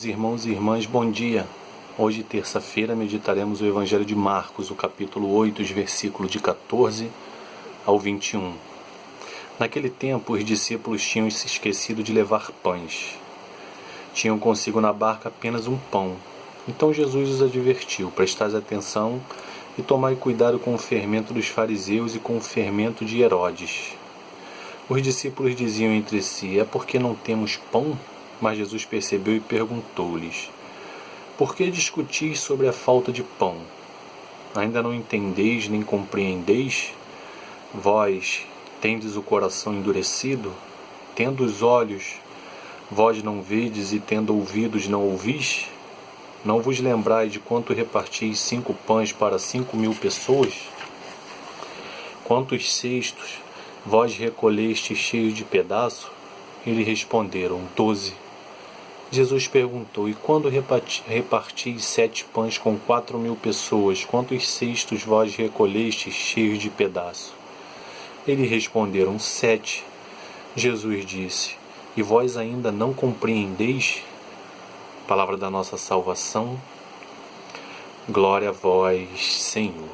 Irmãos e irmãs, bom dia. Hoje, terça-feira, meditaremos o Evangelho de Marcos, o capítulo 8, os versículos de 14 ao 21. Naquele tempo, os discípulos tinham se esquecido de levar pães. Tinham consigo na barca apenas um pão. Então Jesus os advertiu: prestai atenção e tomai cuidado com o fermento dos fariseus e com o fermento de Herodes. Os discípulos diziam entre si: é porque não temos pão? Mas Jesus percebeu e perguntou-lhes: por que discutis sobre a falta de pão? Ainda não entendeis nem compreendeis? Vós tendes o coração endurecido? Tendo os olhos, vós não vedes, e tendo ouvidos, não ouvis? Não vos lembrais de quanto repartis 5 pães para 5.000 pessoas? Quantos cestos vós recolhestes cheios de pedaço? Eles responderam: 12. Jesus perguntou: e quando repartis 7 pães com 4.000 pessoas, quantos cestos vós recolhestes cheios de pedaço? Eles responderam: 7. Jesus disse: e vós ainda não compreendeis? Palavra da nossa salvação. Glória a vós, Senhor.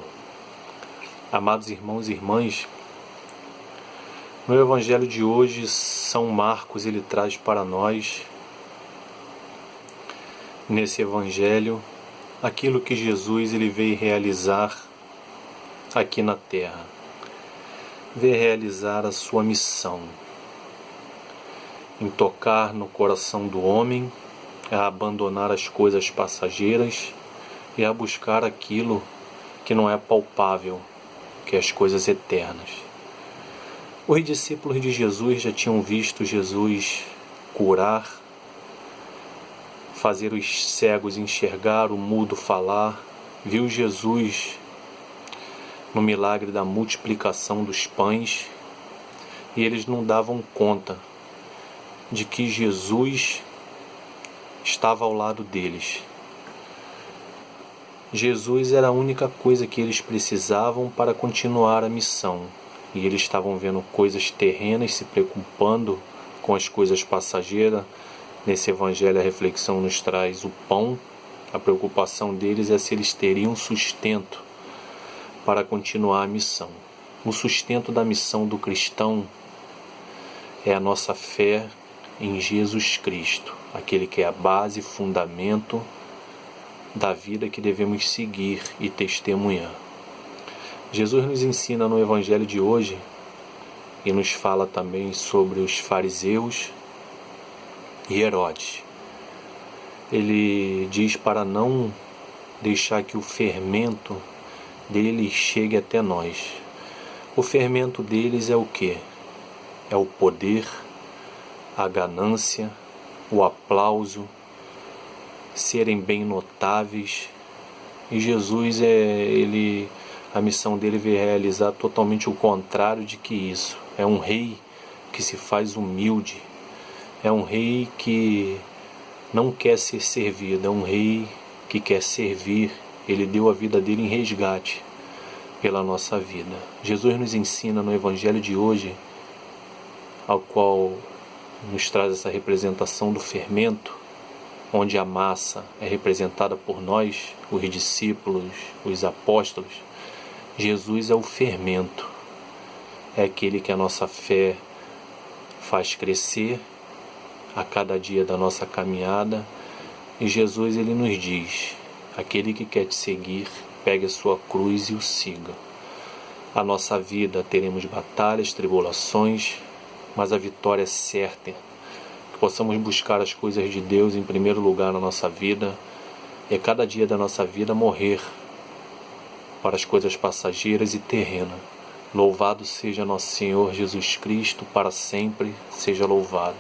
Amados irmãos e irmãs, no Evangelho de hoje, São Marcos ele traz para nós, nesse Evangelho, aquilo que Jesus ele veio realizar aqui na Terra. Veio realizar a sua missão, em tocar no coração do homem, a abandonar as coisas passageiras e a buscar aquilo que não é palpável, que é as coisas eternas. Os discípulos de Jesus já tinham visto Jesus curar, fazer os cegos enxergar, o mudo falar, viu Jesus no milagre da multiplicação dos pães, e eles não davam conta de que Jesus estava ao lado deles. Jesus era a única coisa que eles precisavam para continuar a missão, e eles estavam vendo coisas terrenas, se preocupando com as coisas passageiras. Nesse Evangelho a reflexão nos traz o pão. A preocupação deles é se eles teriam sustento para continuar a missão. O sustento da missão do cristão é a nossa fé em Jesus Cristo, aquele que é a base e fundamento da vida que devemos seguir e testemunhar. Jesus nos ensina no Evangelho de hoje e nos fala também sobre os fariseus e Herodes. Ele diz para não deixar que o fermento deles chegue até nós. O fermento deles é o quê? É o poder, a ganância, o aplauso, serem bem notáveis. E Jesus a missão dele veio realizar totalmente o contrário de que isso. É um rei que se faz humilde. É um rei que não quer ser servido, é um rei que quer servir. Ele deu a vida dele em resgate pela nossa vida. Jesus nos ensina no Evangelho de hoje, ao qual nos traz essa representação do fermento, onde a massa é representada por nós, os discípulos, os apóstolos. Jesus é o fermento, é aquele que a nossa fé faz crescer a cada dia da nossa caminhada. E Jesus ele nos diz: aquele que quer te seguir, pegue a sua cruz e o siga. A nossa vida teremos batalhas, tribulações, mas a vitória é certa. Que possamos buscar as coisas de Deus em primeiro lugar na nossa vida, e a cada dia da nossa vida morrer para as coisas passageiras e terrenas. Louvado seja nosso Senhor Jesus Cristo, para sempre seja louvado.